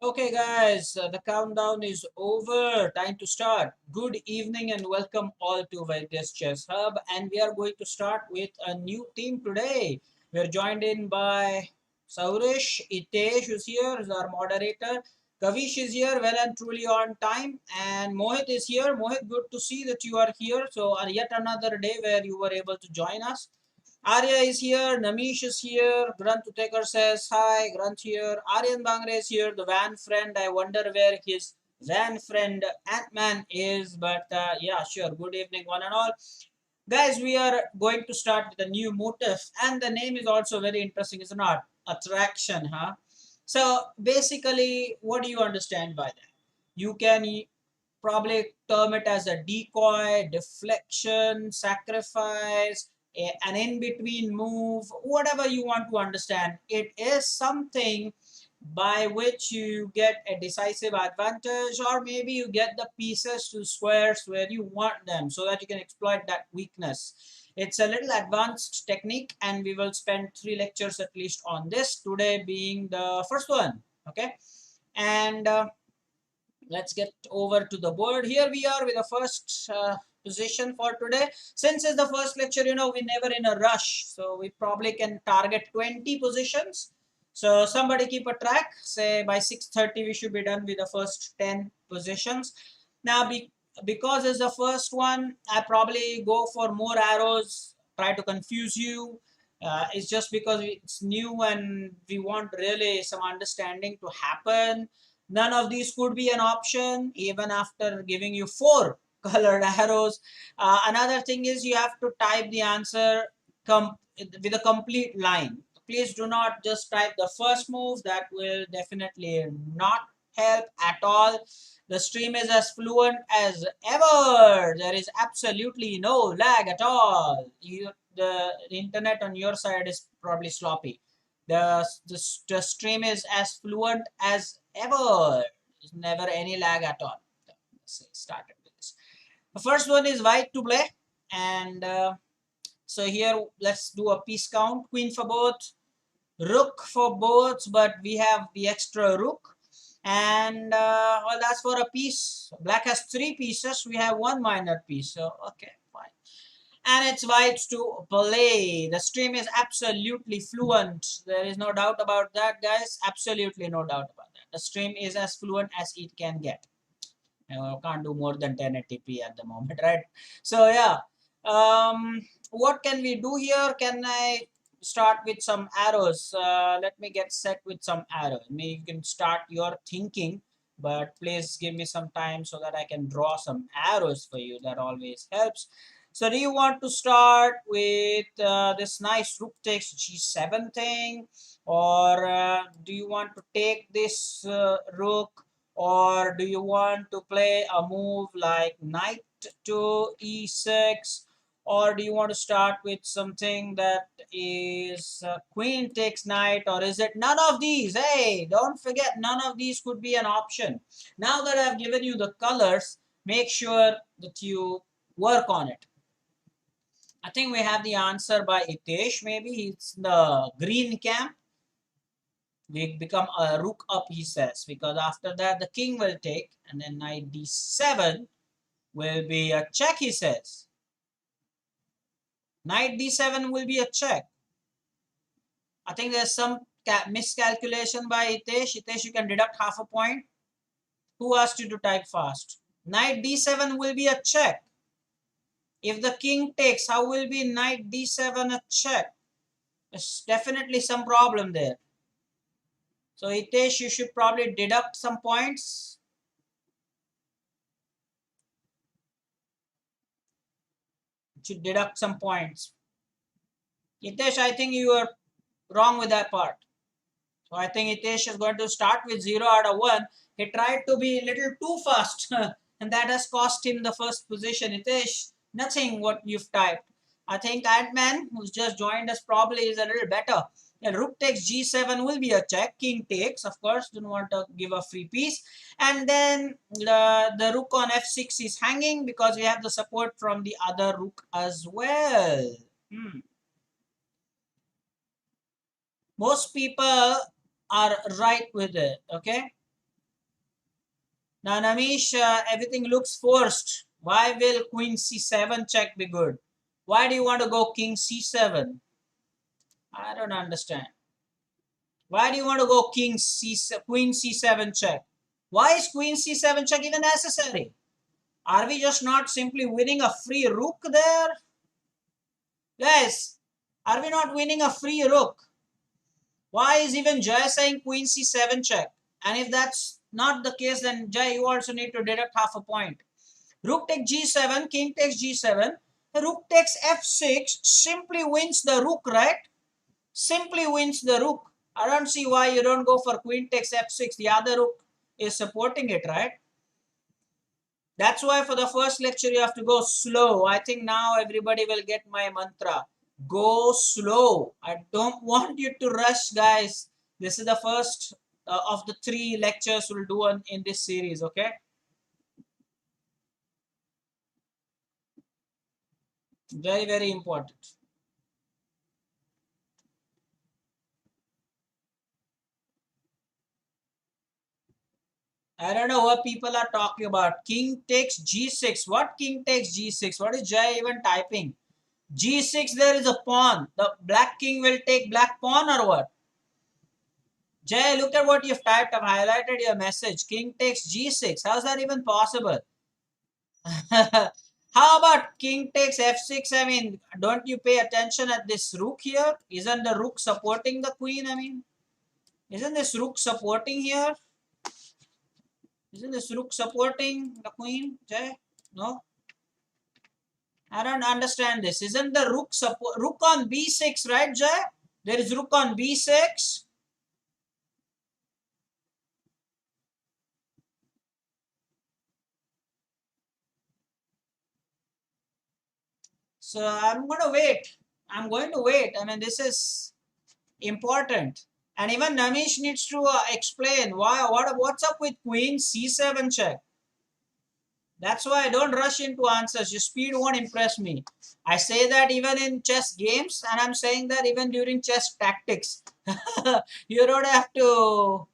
Okay, guys, the countdown is over. Time to start. Good evening and welcome all to Vaidya's Chess Hub. And we are going to start with a new team today. We are joined in by Saurish, Itesh, who's here, is our moderator. Kavish is here, well and truly on time. And Mohit is here. Mohit, good to see that you are here. So, yet another day where you were able to join us. Arya is here, Namish is here, Grant Utekar says hi, Grant here, Aryan Bangre is here, the van friend. I wonder where his van friend Ant-Man is, but yeah, sure. Good evening, one and all. Guys, we are going to start with a new motif, and the name is also very interesting, is not attraction, huh? So basically, what do you understand by that? You can probably term it as a decoy, deflection, sacrifice, an in-between move, whatever you want to understand. It is something by which you get a decisive advantage, or maybe you get the pieces to squares where you want them so that you can exploit that weakness. It's a little advanced technique, and we will spend 3 lectures at least on this, today being the first one. Okay, and let's get over to the board. Here we are with the first position for today. Since it's the first lecture, we never in a rush, so we probably can target 20 positions. So somebody keep a track. Say by 6:30 we should be done with the first 10 positions. Now because it's the first one, I probably go for more arrows, try to confuse you. It's just because it's new and we want really some understanding to happen. None of these could be an option even after giving you 4 colored arrows. Another thing is you have to type the answer with a complete line. Please do not just type the first move. That will definitely not help at all. The stream is as fluent as ever. There is absolutely no lag at all. The internet on your side is probably sloppy. The stream is as fluent as ever. There's never any lag at all. Let's start with this. The first one is white to play, and so here let's do a piece count. Queen for both, rook for both, but we have the extra rook. And well, that's for a piece. Black has 3 pieces. We have 1 minor piece. So okay, fine. And it's white to play. The stream is absolutely fluent. There is no doubt about that, guys. Absolutely no doubt about that. The stream is as fluent as it can get. Can't do more than 1080p at the moment, right? So yeah, what can we do here? Can I start with some arrows? Let me get set with some arrows. Maybe you can start your thinking, but please give me some time so that I can draw some arrows for you. That always helps. So do you want to start with this nice rook takes g7 thing, or do you want to take this rook, or do you want to play a move like knight to e6, or do you want to start with something that is queen takes knight, or is it none of these? Hey, don't forget, none of these could be an option. Now that I've given you the colors, make sure that you work on it. I think we have the answer by Itesh. Maybe he's the green camp. We become a rook up, he says, because after that the king will take, and then knight d7 will be a check, he says. Knight d7 will be a check. I think there's some miscalculation by Hitesh. Hitesh, you can deduct half a point. Who asked you to type fast? Knight d7 will be a check. If the king takes, how will be knight d7 a check? There's definitely some problem there. So Hitesh, you should probably deduct some points. You should deduct some points. Hitesh, I think you are wrong with that part. So I think Hitesh is going to start with 0 out of 1. He tried to be a little too fast and that has cost him the first position. Hitesh, nothing what you've typed. I think Ant-Man, who's just joined us, probably is a little better. And rook takes g7 will be a check. King takes, of course, don't want to give a free piece. And then the rook on f6 is hanging because we have the support from the other rook as well. Most people are right with it, okay? Now, Namish, everything looks forced. Why will queen c7 check be good? Why do you want to go king c7? I don't understand. Why do you want to go queen c7 check? Why is queen c7 check even necessary? Are we just not simply winning a free rook there? Guys, are we not winning a free rook? Why is even Jay saying queen c7 check? And if that's not the case, then Jay, you also need to deduct half a point. Rook takes g7, king takes g7, rook takes f6, simply wins the rook, right? Simply wins the rook. I don't see why you don't go for queen takes f6. The other rook is supporting it, right? That's why for the first lecture you have to go slow. I think now everybody will get my mantra. Go slow. I don't want you to rush, guys. This is the first of the 3 lectures we'll do in this series, okay? Very, very important. I don't know what people are talking about. King takes g6. What king takes g6? What is Jay even typing? G6, there is a pawn. The black king will take black pawn or what? Jay, look at what you've typed. I've highlighted your message. King takes g6. How's that even possible? How about king takes f6? I mean, don't you pay attention at this rook here? Isn't the rook supporting the queen? I mean, isn't this rook supporting here? Isn't this rook supporting the queen, Jay? No? I don't understand this. Isn't the rook support rook on b6, right, Jay? There is rook on b6. So I'm going to wait. I'm going to wait. I mean, this is important. And even Namish needs to explain what's up with queen c7 check. That's why I don't rush into answers. Your speed won't impress me. I say that even in chess games, and I'm saying that even during chess tactics. You don't have to.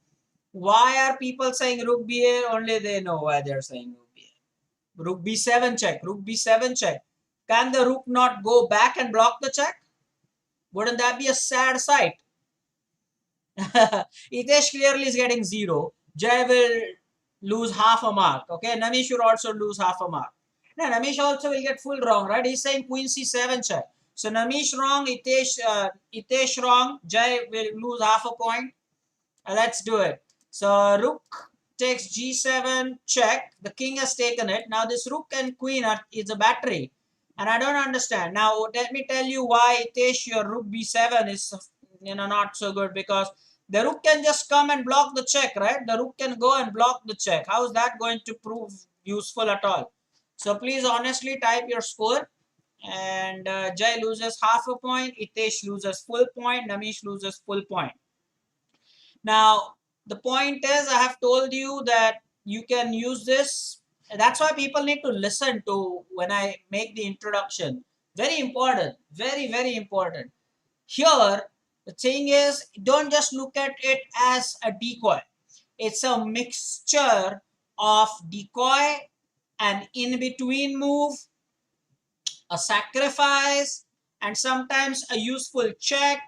Why are people saying rook b8? Only they know why they're saying rook b8. Rook b7 check. Rook b7 check. Can the rook not go back and block the check? Wouldn't that be a sad sight? Itesh clearly is getting 0. Jay will lose half a mark. Okay, Namish should also lose half a mark. No, Namish also will get full wrong, right? He's saying queen c7 check. So Namish wrong, Itesh wrong. Jay will lose half a point. Let's do it. So rook takes g7 check. The king has taken it. Now this rook and queen is a battery. And I don't understand. Now let me tell you why Itesh your rook b7 is not so good, because the rook can just come and block the check, right? The rook can go and block the check. How is that going to prove useful at all? So please honestly type your score. And Jay loses half a point, Itesh loses full point, Namish loses full point. Now, the point is, I have told you that you can use this. That's why people need to listen to when I make the introduction. Very important. Very, very important. Here, the thing is, don't just look at it as a decoy. It's a mixture of decoy, an in-between move, a sacrifice, and sometimes a useful check.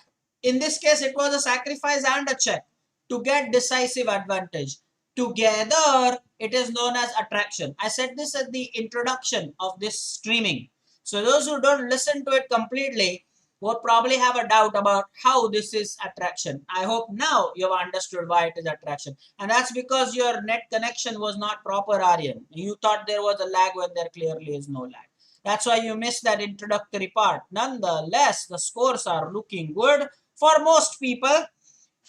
In this case, it was a sacrifice and a check to get decisive advantage. Together, it is known as attraction. I said this at the introduction of this streaming. So those who don't listen to it completely will probably have a doubt about how this is attraction. I hope now you have understood why it is attraction. And that's because your net connection was not proper, Aryan. You thought there was a lag when there clearly is no lag. That's why you missed that introductory part. Nonetheless, the scores are looking good for most people.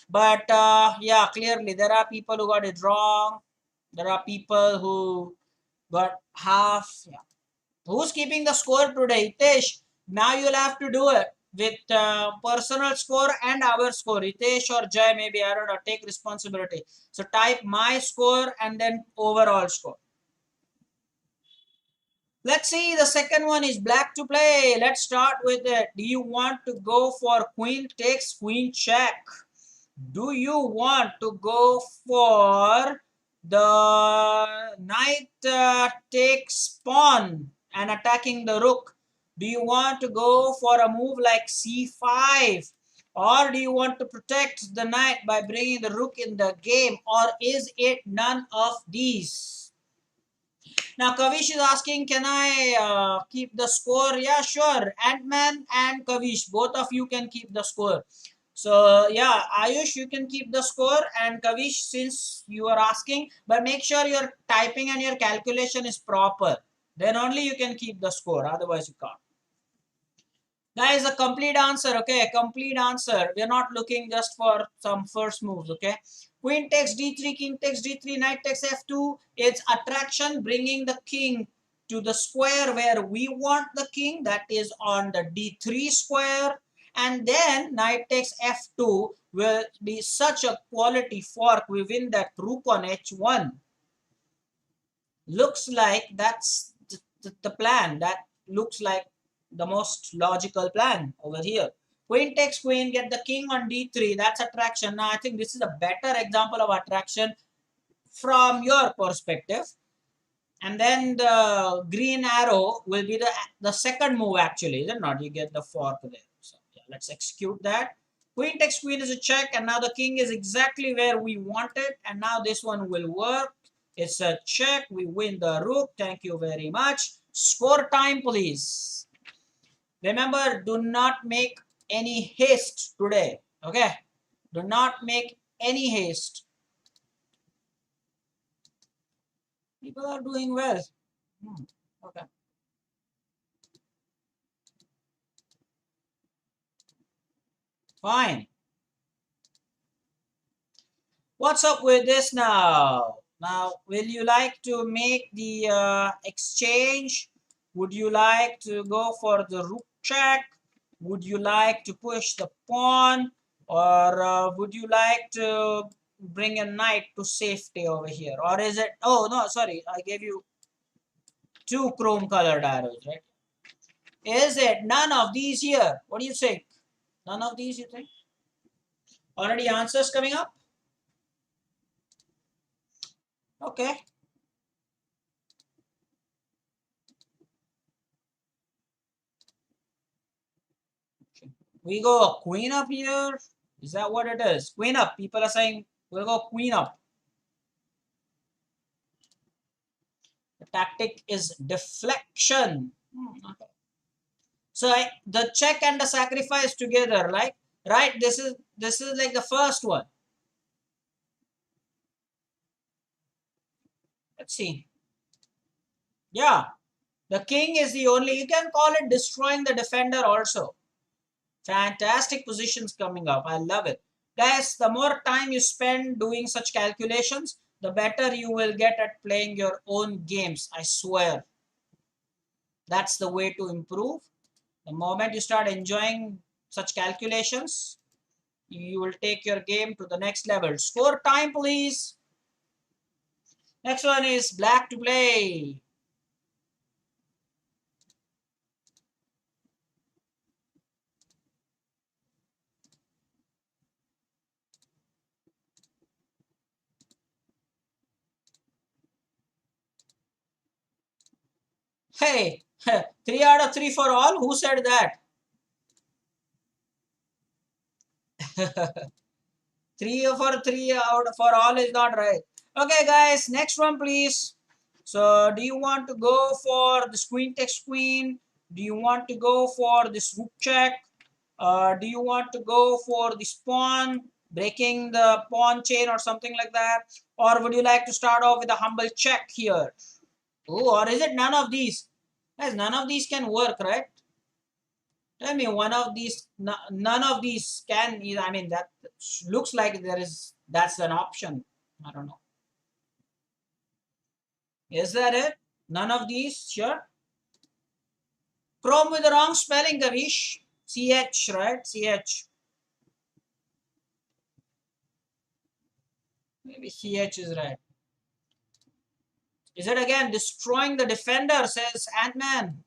But yeah, clearly there are people who got it wrong. There are people who got half. Yeah. Who's keeping the score today? Hitesh, now you'll have to do it with personal score and our score. Hitesh or Jay, maybe, I don't know, take responsibility. So type my score and then overall score. Let's see, the second one is black to play. Let's start with it. Do you want to go for queen takes queen check? Do you want to go for The knight takes pawn and attacking the rook. Do you want to go for a move like c5? Or do you want to protect the knight by bringing the rook in the game? Or is it none of these? Now, Kavish is asking, can I keep the score? Yeah, sure. Ant-Man and Kavish, both of you can keep the score. So, yeah, Ayush, you can keep the score. And Kavish, since you are asking, but make sure your typing and your calculation is proper. Then only you can keep the score. Otherwise, you can't. That is a complete answer, okay? Complete answer. We are not looking just for some first moves, okay? Queen takes d3, king takes d3, knight takes f2. It's attraction, bringing the king to the square where we want the king. That is on the d3 square. And then knight takes f2 will be such a quality fork. We win that rook on h1. Looks like that's the plan. That looks like the most logical plan over here. Queen takes queen, get the king on d3. That's attraction. Now, I think this is a better example of attraction from your perspective. And then the green arrow will be the second move actually, is it not? You get the fork there. So yeah, let's execute that. Queen takes queen is a check, and now the king is exactly where we want it. And now this one will work. It's a check. We win the rook. Thank you very much. Score time, please. Remember, do not make any haste today. Okay? Do not make any haste. People are doing well. Okay. Fine. What's up with this now? Now, will you like to make the exchange? Would you like to go for the rook check? Would you like to push the pawn? Or would you like to bring a knight to safety over here? Or is it, oh no, sorry, I gave you two chrome colored arrows, right? Is it none of these here? What do you think? None of these, you think? Already answers coming up? Okay. We go queen up here. Is that what it is? Queen up. People are saying we'll go queen up. The tactic is deflection. Okay. So the check and the sacrifice together, like right? This is like the first one. Let's see. Yeah, the king is the only. You can call it destroying the defender also. Fantastic positions coming up. I love it. Guys, the more time you spend doing such calculations, the better you will get at playing your own games. I swear. That's the way to improve. The moment you start enjoying such calculations, you will take your game to the next level. Score time, please. Next one is black to play. Hey, 3 out of 3 for all. Who said that? 3 for 3 out for all is not right. Okay, guys, next one, please. So, do you want to go for this queen takes queen? Do you want to go for this rook check? Do you want to go for this pawn, breaking the pawn chain or something like that? Or would you like to start off with a humble check here? Oh, or is it none of these? Guys, none of these can work, right? Tell me one of these, none of these can, I mean, that looks like that's an option. I don't know. Is that it? None of these? Sure. Chrome with the wrong spelling, Gavish. CH, right? CH. Maybe CH is right. Is it again destroying the defender, says Ant-Man.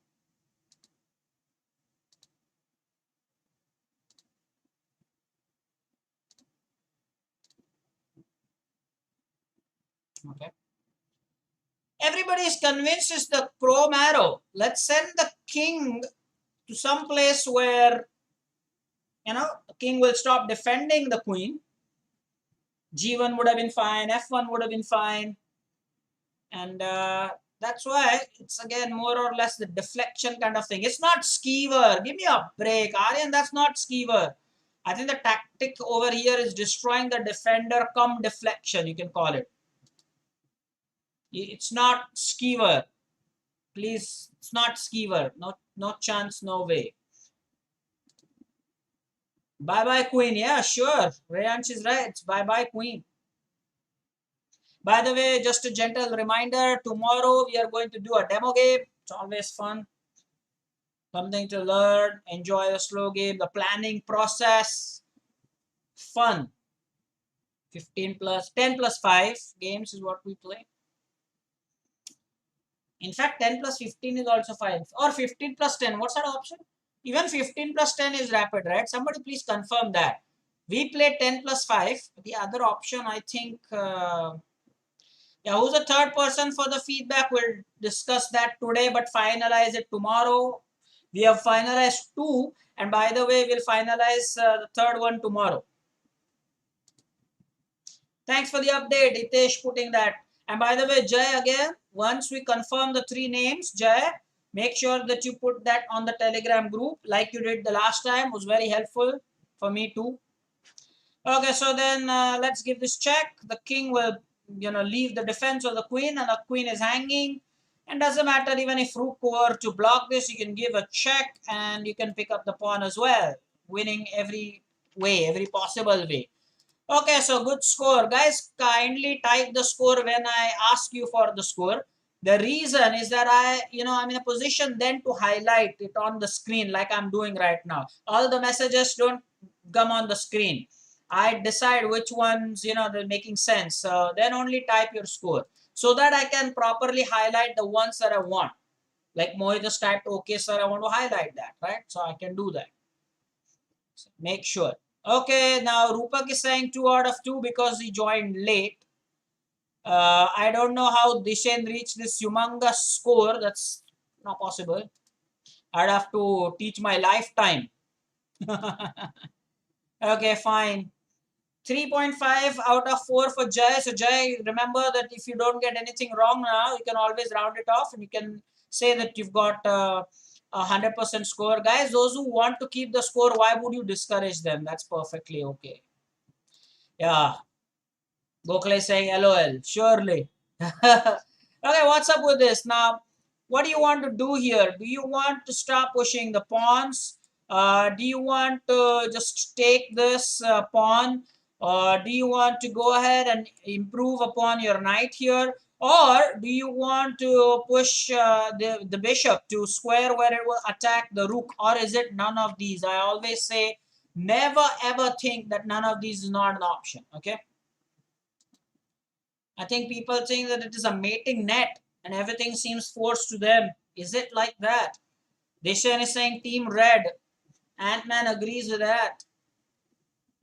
Okay. Everybody is convinced it's the chrome arrow. Let's send the king to some place where, the king will stop defending the queen. G1 would have been fine, F1 would have been fine. And that's why it's again more or less the deflection kind of thing. It's not skewer. Give me a break. Aryan, that's not skewer. I think the tactic over here is destroying the defender come deflection, you can call it. It's not skewer. Please, it's not skewer. No chance, no way. Bye-bye, queen. Yeah, sure. Rayansh is right. It's bye-bye, queen. By the way, just a gentle reminder, tomorrow we are going to do a demo game. It's always fun. Something to learn, enjoy a slow game, the planning process, fun. 15 plus, 10 plus 5 games is what we play. In fact, 10 plus 15 is also fine. Or 15 plus 10, what's that option? Even 15 plus 10 is rapid, right? Somebody please confirm that. We play 10 plus 5. The other option, I think, yeah, who's the third person for the feedback? We'll discuss that today, but finalize it tomorrow. We have finalized 2, and by the way, we'll finalize the third one tomorrow. Thanks for the update, Hitesh, putting that. And by the way, Jay, again, once we confirm the 3 names, Jay, make sure that you put that on the Telegram group like you did the last time. It was very helpful for me too. Okay, so then let's give this check. The king will, leave the defense of the queen, and the queen is hanging. And doesn't matter, even if rook were to block this, you can give a check and you can pick up the pawn as well, winning every way, every possible way. Okay, so good score. Guys, kindly type the score when I ask you for the score. The reason is that I'm in a position then to highlight it on the screen like I'm doing right now. All the messages don't come on the screen. I decide which ones, they're making sense. So then only type your score so that I can properly highlight the ones that I want. Like Mohit just typed, okay, sir, I want to highlight that, right? So I can do that. So make sure. Okay, now Rupak is saying 2 out of 2 because he joined late. I don't know how Dishen reached this humongous score. That's not possible. I'd have to teach my lifetime. Okay, fine. 3.5 out of 4 for Jay. So Jay, remember that if you don't get anything wrong now, you can always round it off and you can say that you've got a 100% score. Guys, those who want to keep the score, why would you discourage them? That's perfectly okay. Yeah. Gokhale saying LOL. Surely. Okay, what's up with this? Now, what do you want to do here? Do you want to stop pushing the pawns? Do you want to just take this pawn? Do you want to go ahead and improve upon your knight here? Or do you want to push the bishop to square where it will attack the rook? Or is it none of these? I always say never ever think that none of these is not an option. Okay. I think people think that it is a mating net and everything seems forced to them. Is it like that? Dishan is saying team red. Ant-Man agrees with that.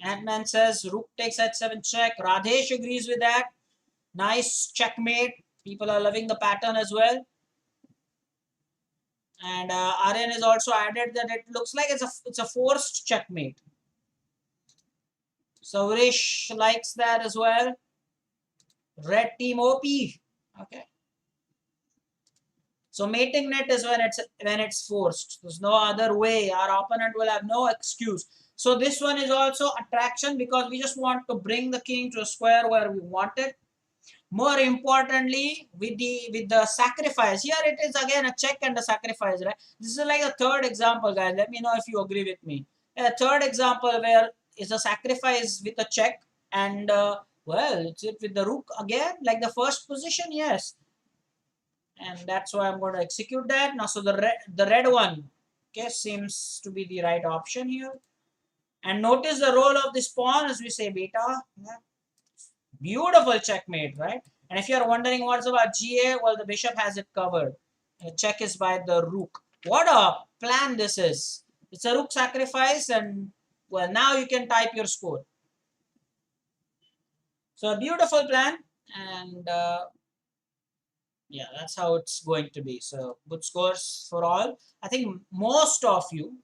Ant-Man says rook takes h7 check. Radhesh agrees with that. Nice checkmate. People are loving the pattern as well. And Aryan has also added that it looks like it's a forced checkmate. Saurish likes that as well. Red team OP. Okay. So mating net is when it's forced. There's no other way. Our opponent will have no excuse. So this one is also attraction because we just want to bring the king to a square where we want it. More importantly, with the sacrifice. Here it is again a check and a sacrifice, right? This is like a third example, guys. Let me know if you agree with me. A third example where is a sacrifice with a check and well, it's it with the rook again, like the first position, yes. And that's why I'm going to execute that now. So the red one, okay, seems to be the right option here. And notice the role of this pawn as we say beta. Yeah. Beautiful checkmate, right? And if you're wondering what's about GA, well, the bishop has it covered. The check is by the rook. What a plan this is. It's a rook sacrifice, and well, now you can type your score. So a beautiful plan. And yeah, that's how it's going to be. So good scores for all. I think most of you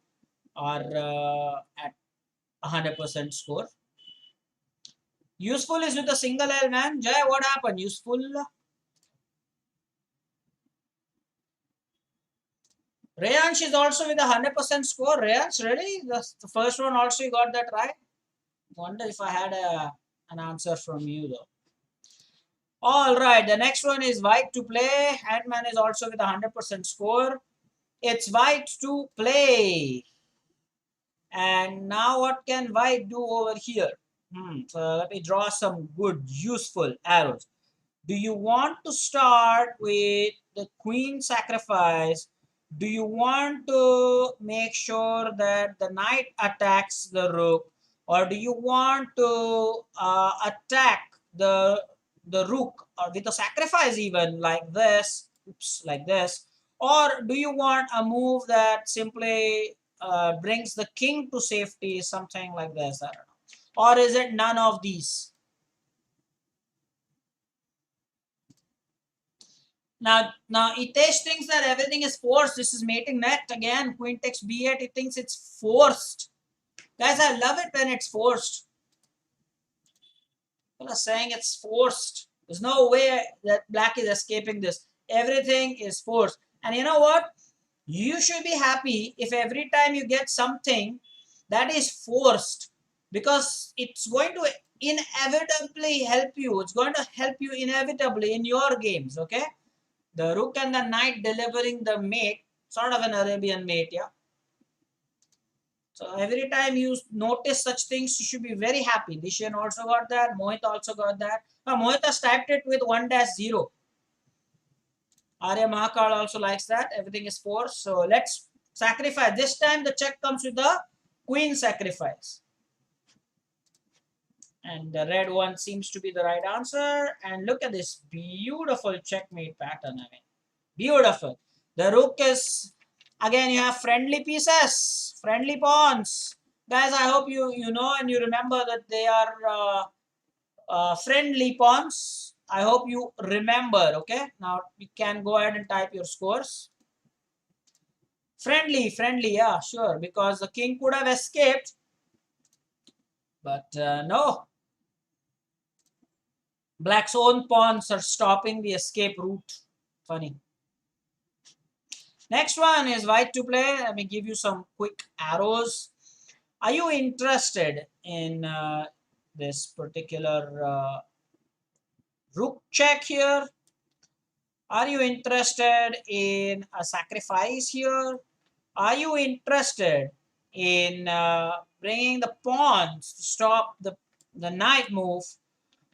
are at 100% score. Useful is with a single L, man. Jay, what happened? Useful. Rayansh is also with a 100% score. Rayansh, really? The first one also you got that right? Wonder if I had an answer from you though. All right, the next one is white to play. Ant-Man is also with a 100% score. It's white to play. And now what can white do over here? So let me draw some good, useful arrows. Do you want to start with the queen sacrifice? Do you want to make sure that the knight attacks the rook? Or do you want to attack the rook or with a sacrifice even like this? Oops, like this. Or do you want a move that simply brings the king to safety, something like this? I don't know. Or is it none of these? Now Itesh thinks that everything is forced. This is mating net again. Queen takes b8. He thinks it's forced. Guys, I love it when it's forced. People are saying it's forced. There's no way that black is escaping this. Everything is forced. And you know what? You should be happy if every time you get something that is forced, because it's going to inevitably help you. It's going to help you inevitably in your games, okay? The rook and the knight delivering the mate, sort of an Arabian mate, yeah. So every time you notice such things, you should be very happy. Dishan also got that. Mohit also got that. Mohit has typed it with 1-0. Arya Mahakal also likes that. Everything is forced. So let's sacrifice. This time the check comes with the queen sacrifice. And the red one seems to be the right answer. And look at this beautiful checkmate pattern. I mean, beautiful. The rook is, again, you have friendly pieces, friendly pawns. Guys, I hope you know and you remember that they are friendly pawns. I hope you remember, okay? Now you can go ahead and type your scores. Friendly, yeah, sure, because the king could have escaped, but no. Black's own pawns are stopping the escape route. Funny. Next one is white to play. Let me give you some quick arrows. Are you interested in this particular rook check here? Are you interested in a sacrifice here? Are you interested in bringing the pawns to stop the knight move?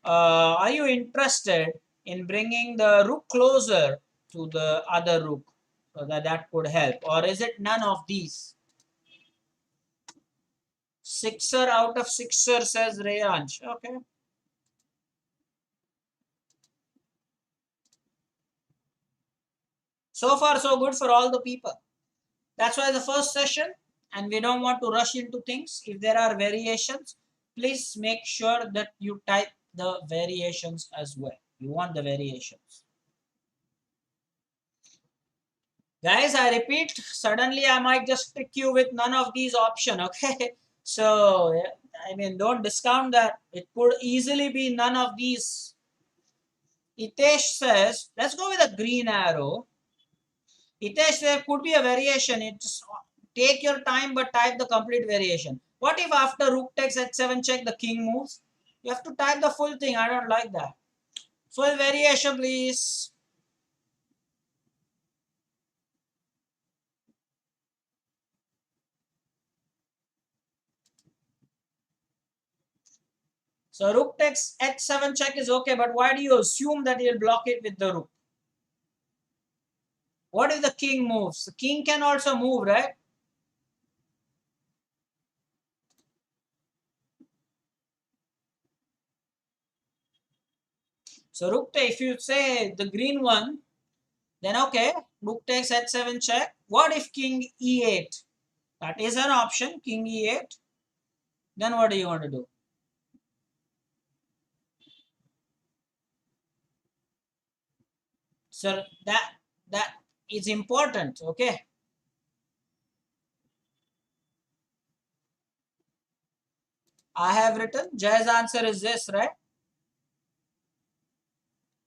Are you interested in bringing the rook closer to the other rook so that could help? Or is it none of these? Sixer out of sixer, says Rayansh. Okay. So far, so good for all the people. That's why the first session, and we don't want to rush into things. If there are variations, please make sure that you type the variations as well. You want the variations. Guys, I repeat, suddenly I might just trick you with none of these options, okay? So, I mean, don't discount that. It could easily be none of these. Itesh says, let's go with a green arrow. Hitesh, there could be a variation. It's take your time, but type the complete variation. What if after rook takes h7 check, the king moves? You have to type the full thing. I don't like that. Full variation, please. So rook takes h7 check is okay, but why do you assume that he'll block it with the rook? What if the king moves? The king can also move, right? So rook takes, if you say the green one, then okay, rook takes h7 check. What if king e8? That is an option, king e8. Then what do you want to do? So that is important. Okay. I have written Jay's answer is this, right?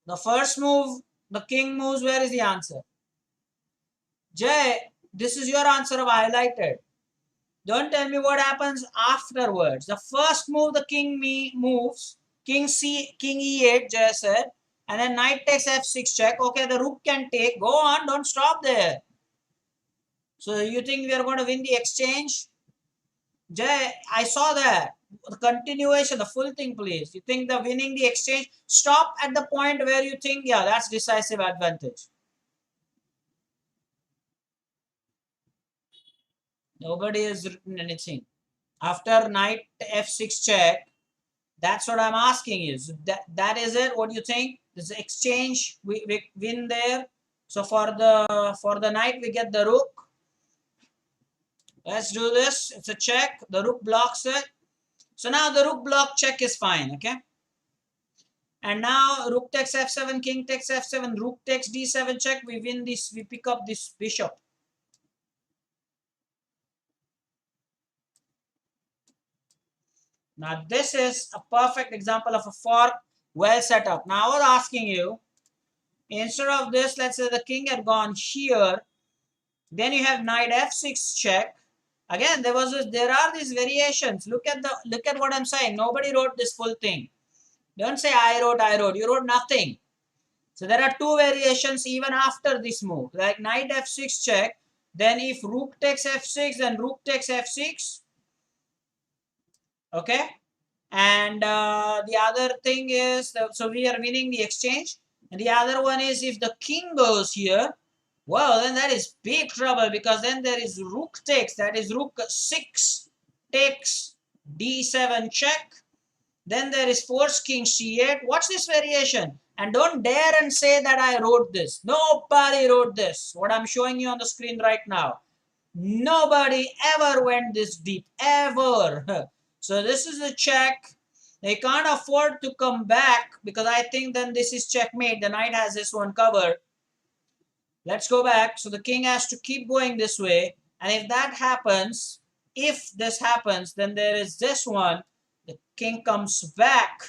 The first move, the king moves. Where is the answer? Jay, this is your answer I've highlighted. Don't tell me what happens afterwards. The first move, the king moves. King e8, Jay said. And then knight takes f6 check. Okay, the rook can take. Go on, don't stop there. So you think we are going to win the exchange? Jay, I saw that. The continuation, the full thing, please. You think the winning the exchange? Stop at the point where you think, yeah, that's decisive advantage. Nobody has written anything. After knight f6 check, that's what I'm asking is that is it? What do you think? This exchange, we win there. So for the knight, we get the rook. Let's do this. It's a check. The rook blocks it. So now the rook block check is fine. Okay. And now rook takes f7, king takes f7, rook takes d7 check. We win this. We pick up this bishop. Now this is a perfect example of a fork well set up. Now I was asking you, instead of this, let's say the king had gone here. Then you have knight f6 check. Again, there are these variations. Look at what I'm saying. Nobody wrote this full thing. Don't say I wrote. You wrote nothing. So there are two variations even after this move. Like knight f6 check. Then if rook takes f6, then rook takes f6. Okay. And the other thing is, so we are winning the exchange. And the other one is if the king goes here, well, then that is big trouble because then there is rook takes, that is rook 6 takes d7 check. Then there is force king c8. Watch this variation. And don't dare and say that I wrote this. Nobody wrote this. What I'm showing you on the screen right now. Nobody ever went this deep. Ever. So this is a check. They can't afford to come back because I think then this is checkmate. The knight has this one covered. Let's go back. So the king has to keep going this way. And if that happens, if this happens, then there is this one. The king comes back.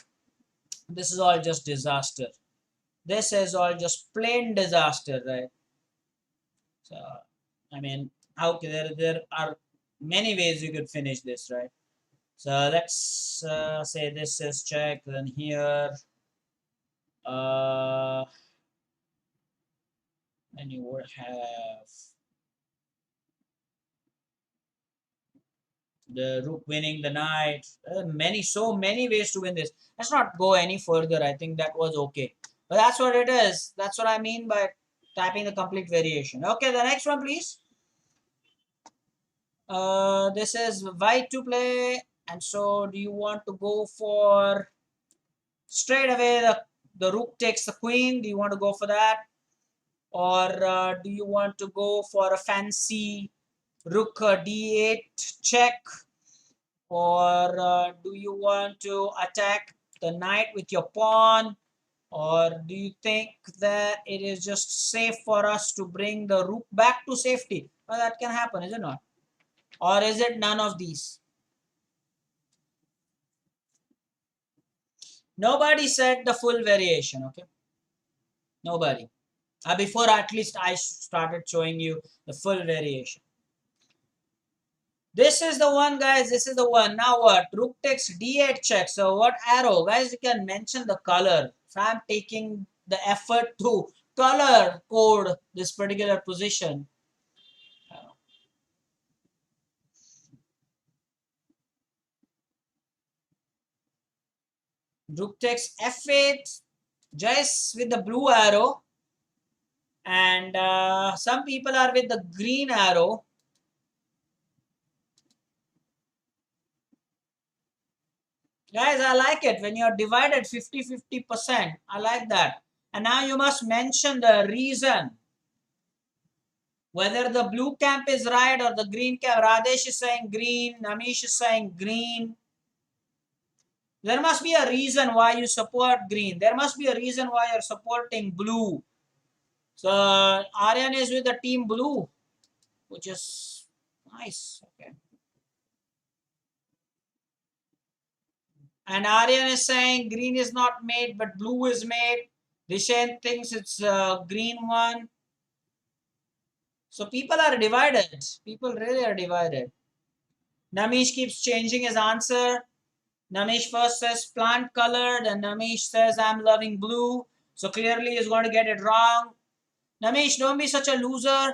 This is all just disaster. This is all just plain disaster, right? So, I mean, how there are many ways you could finish this, right? So let's say this is check. Then here, uh, then you would have the rook winning the knight. So many ways to win this. Let's not go any further. I think that was okay. But that's what it is. That's what I mean by typing the complete variation. Okay, the next one, please. This is white to play. And so do you want to go for straight away the rook takes the queen? Do you want to go for that? Or do you want to go for a fancy rook d8 check? Or do you want to attack the knight with your pawn? Or do you think that it is just safe for us to bring the rook back to safety? Well, that can happen, is it not? Or is it none of these? Nobody said the full variation, okay? Nobody. Before at least I started showing you the full variation. This is the one, guys. This is the one. Now what? Rook takes d8 check. So what arrow? Guys, you can mention the color. So I'm taking the effort to color code this particular position. Rook takes f8. Just with the blue arrow. And some people are with the green arrow. Guys, I like it when you're divided 50-50%. I like that. And now you must mention the reason. Whether the blue camp is right or the green camp. Radesh is saying green. Namish is saying green. There must be a reason why you support green. There must be a reason why you're supporting blue. So Aryan is with the team blue, which is nice. Okay. And Aryan is saying green is not made, but blue is made. Dishan thinks it's green one. So people are divided. People really are divided. Namish keeps changing his answer. Namish first says plant colored, and Namish says I'm loving blue. So clearly he's going to get it wrong. Namish, don't be such a loser.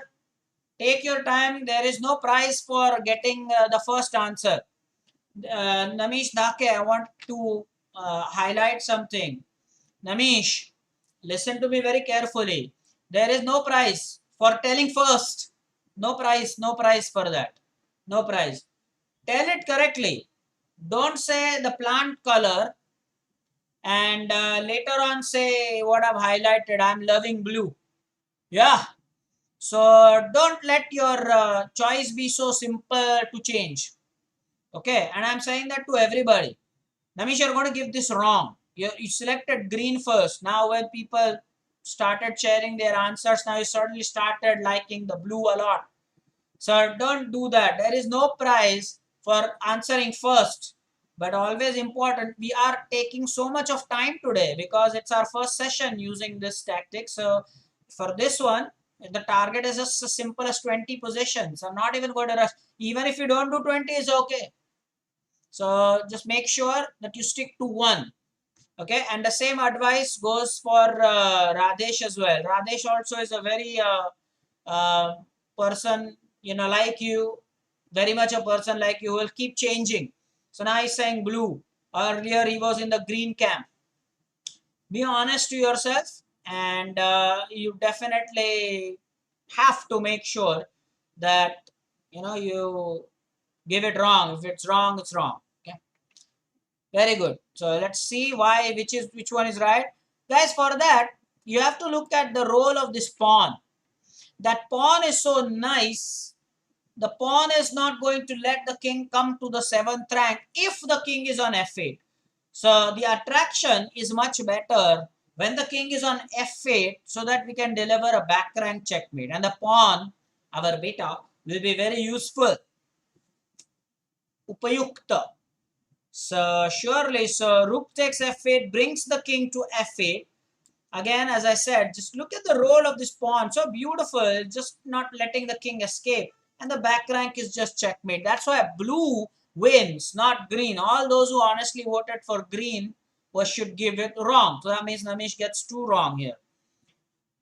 Take your time. There is no prize for getting the first answer. Namish Dhake, I want to highlight something. Namish, listen to me very carefully. There is no prize for telling first. No prize for that. No prize. Tell it correctly. Don't say the plant color and later on say what I've highlighted. I'm loving blue. Yeah. So don't let your choice be so simple to change. Okay. And I'm saying that to everybody. Namish, you're going to give this wrong. You selected green first. Now when people started sharing their answers, now you suddenly started liking the blue a lot. So don't do that. There is no prize for answering first. But always important, we are taking so much of time today because it's our first session using this tactic. So for this one, the target is just as simple as 20 positions. I'm not even going to rush. Even if you don't do 20, it's okay. So just make sure that you stick to one. Okay, and the same advice goes for Radesh as well. Radesh also is a very person, like you, very much a person like you, will keep changing. So now he's saying blue. Earlier he was in the green camp. Be honest to yourself, and you definitely have to make sure that you give it wrong. If it's wrong, it's wrong. Okay, very good. So let's see which one is right, guys. For that, you have to look at the role of this pawn. That pawn is so nice. The pawn is not going to let the king come to the 7th rank if the king is on f8. So the attraction is much better when the king is on f8 so that we can deliver a back rank checkmate. And the pawn, our beta, will be very useful. Upayukta. So surely, so rook takes f8 brings the king to f8. Again, as I said, just look at the role of this pawn. So beautiful, just not letting the king escape. And the back rank is just checkmate. That's why blue wins, not green. All those who honestly voted for green should give it wrong. So that means Namish gets 2 wrong here.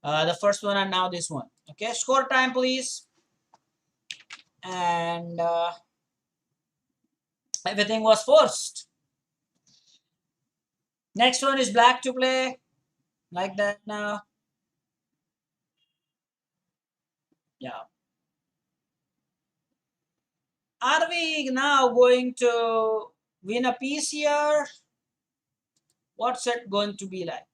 The first one and now this one. Okay, score time, please. And everything was forced. Next one is black to play. Like that now. Yeah. Are we now going to win a piece here? What's it going to be like?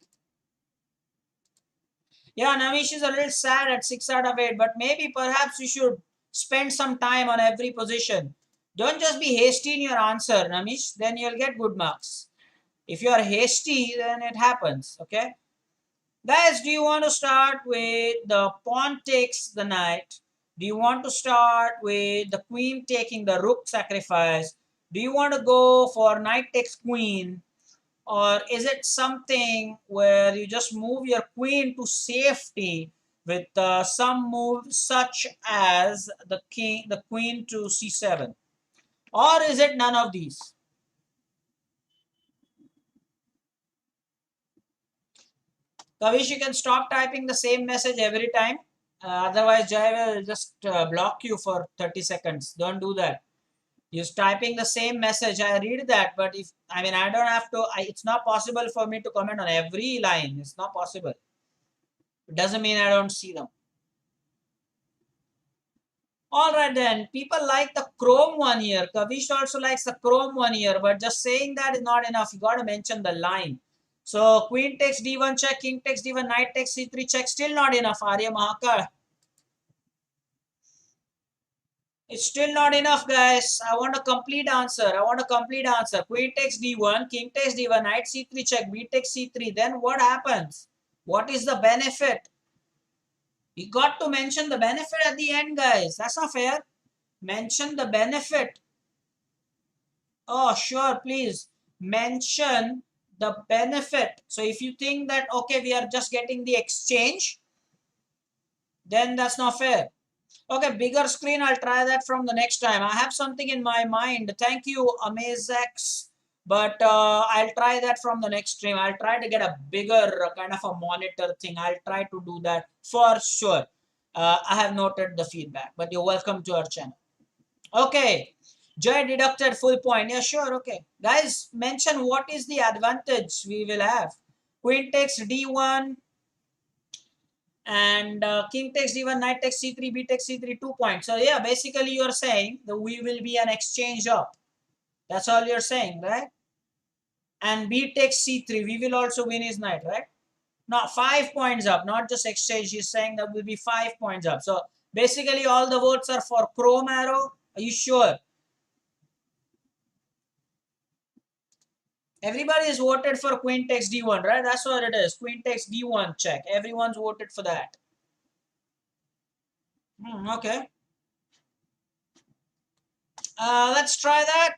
Yeah, Navish is a little sad at 6 out of 8, but maybe perhaps you should spend some time on every position. Don't just be hasty in your answer, Namish, then you'll get good marks. If you are hasty, then it happens, okay? Guys, do you want to start with the pawn takes the knight? Do you want to start with the queen taking the rook sacrifice? Do you want to go for knight takes queen? Or is it something where you just move your queen to safety with some move such as the queen to c7? Or is it none of these? Kavish, you can stop typing the same message every time. Otherwise, Jai will just block you for 30 seconds. Don't do that. You're typing the same message. I read that, but I don't have to. It's not possible for me to comment on every line. It's not possible. It doesn't mean I don't see them. All right then. People like the chrome one here. Kavish also likes the chrome one here, but just saying that is not enough. You got to mention the line. So queen takes d1 check, king takes d1, knight takes c3 check. Still not enough. Arya Mahakal. It's still not enough, guys. I want a complete answer. Queen takes d1, king takes d1, knight c3 check, b takes c3. Then what happens? What is the benefit? You got to mention the benefit at the end, guys. That's not fair. Mention the benefit. Oh, sure, please. Mention the benefit. So if you think that, okay, we are just getting the exchange, then that's not fair. Okay, bigger screen. I'll try that from the next time. I have something in my mind. Thank you, Amazex. But I'll try that from the next stream. I'll try to get a bigger kind of a monitor thing. I'll try to do that for sure. I have noted the feedback, but you're welcome to our channel. Okay. Joy deducted full point. Yeah, sure. Okay. Guys, mention what is the advantage we will have. Queen takes D1, and king takes d1, knight takes c3, b takes c3, 2 points. So yeah, basically you're saying that we will be an exchange up. That's all you're saying, right? And b takes c3, we will also win his knight, right? Not 5 points up, not just exchange. He's saying that will be 5 points up. So basically all the votes are for chrome arrow. Are you sure? Everybody is voted for queen takes d1, right? That's what it is. Queen takes d1 check. Everyone's voted for that. Okay. Let's try that.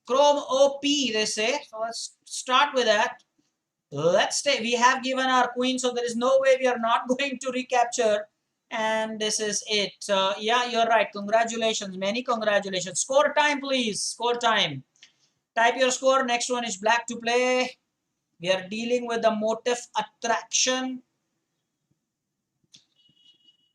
Chrome OP, they say. So let's start with that. Let's stay. We have given our queen, so there is no way we are not going to recapture. And this is it. Yeah, you're right. Congratulations. Many congratulations. Score time, please. Score time. Type your score. Next one is black to play. We are dealing with the motif attraction.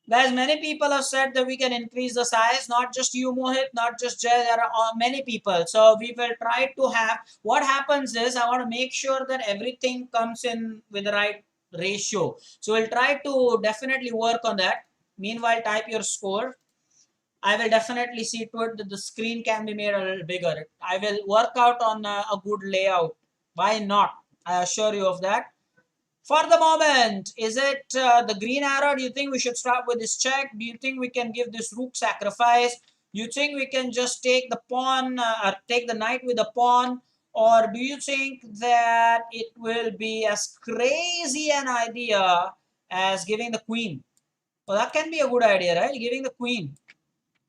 Guys, many people have said that we can increase the size. Not just you, Mohit, not just Jay. There are many people. So we will try to have. What happens is I want to make sure that everything comes in with the right ratio. So we'll try to definitely work on that. Meanwhile, type your score. I will definitely see to it that the screen can be made a little bigger. I will work out on a good layout. Why not? I assure you of that. For the moment, is it the green arrow? Do you think we should start with this check? Do you think we can give this rook sacrifice? Do you think we can just take the pawn or take the knight with the pawn? Or do you think that it will be as crazy an idea as giving the queen? Well, that can be a good idea, right? Giving the queen.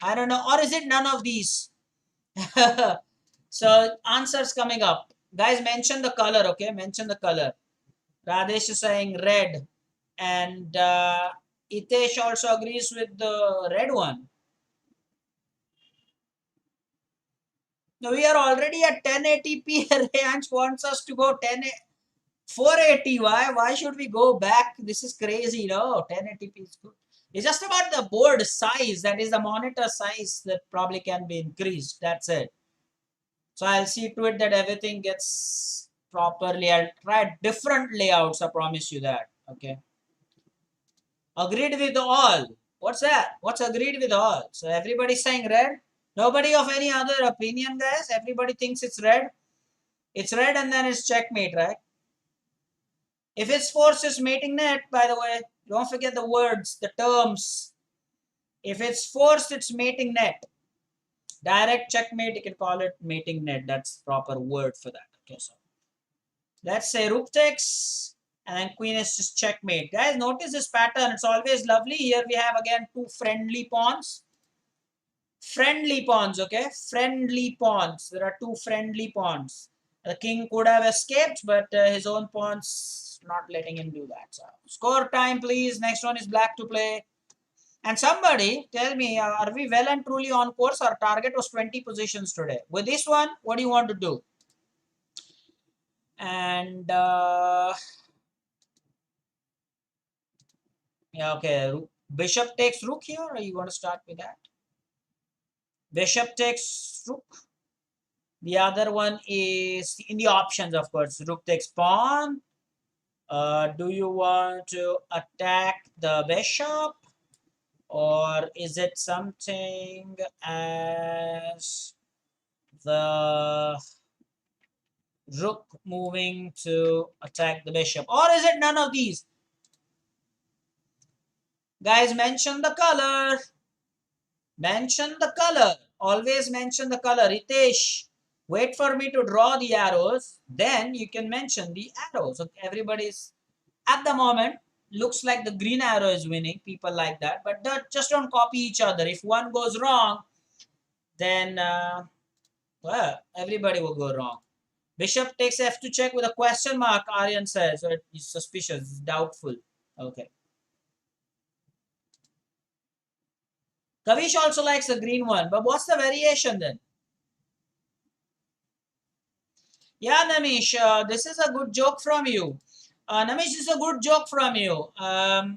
I don't know. Or is it none of these? So answers coming up. Guys, mention the color, okay? Mention the color. Radesh is saying red. And Itesh also agrees with the red one. Now we are already at 1080p. Rayansh wants us to go 480. Why should we go back? This is crazy, no? 1080p is good. It's just about the board size, that is the monitor size that probably can be increased. That's it. So I'll see to it that everything gets properly. I'll try different layouts. I promise you that. Okay. Agreed with all. What's that? What's agreed with all? So everybody's saying red. Nobody of any other opinion, guys. Everybody thinks it's red. It's red and then it's checkmate, right? If it's forced, it's mating net, by the way. Don't forget the words, the terms. If it's forced, it's mating net. Direct checkmate, you can call it mating net. That's proper word for that. Okay, so let's say rook takes and then queen is just checkmate. Guys, notice this pattern. It's always lovely. Here we have again two friendly pawns. Friendly pawns, okay? Friendly pawns. There are two friendly pawns. The king could have escaped, but his own pawns not letting him do that. So, score time, please. Next one is black to play. And somebody tell me, are we well and truly on course? Our target was 20 positions today. With this one, what do you want to do? And yeah, okay. Bishop takes rook here. Or you want to start with that? Bishop takes rook. The other one is in the options, of course. Rook takes pawn. Do you want to attack the bishop? Or is it something as the rook moving to attack the bishop? Or is it none of these? Guys, mention the color. Mention the color. Always mention the color. Ritesh, wait for me to draw the arrows. Then you can mention the arrows. So everybody's at the moment. looks like the green arrow is winning. People like that, but just don't copy each other. If one goes wrong, then well, everybody will go wrong. Bishop takes f to check with a question mark. Aryan says, so it's suspicious, it's doubtful. Okay. Kavish also likes the green one, but what's the variation then? Yeah, Namish, this is a good joke from you. Namish, this is a good joke from you.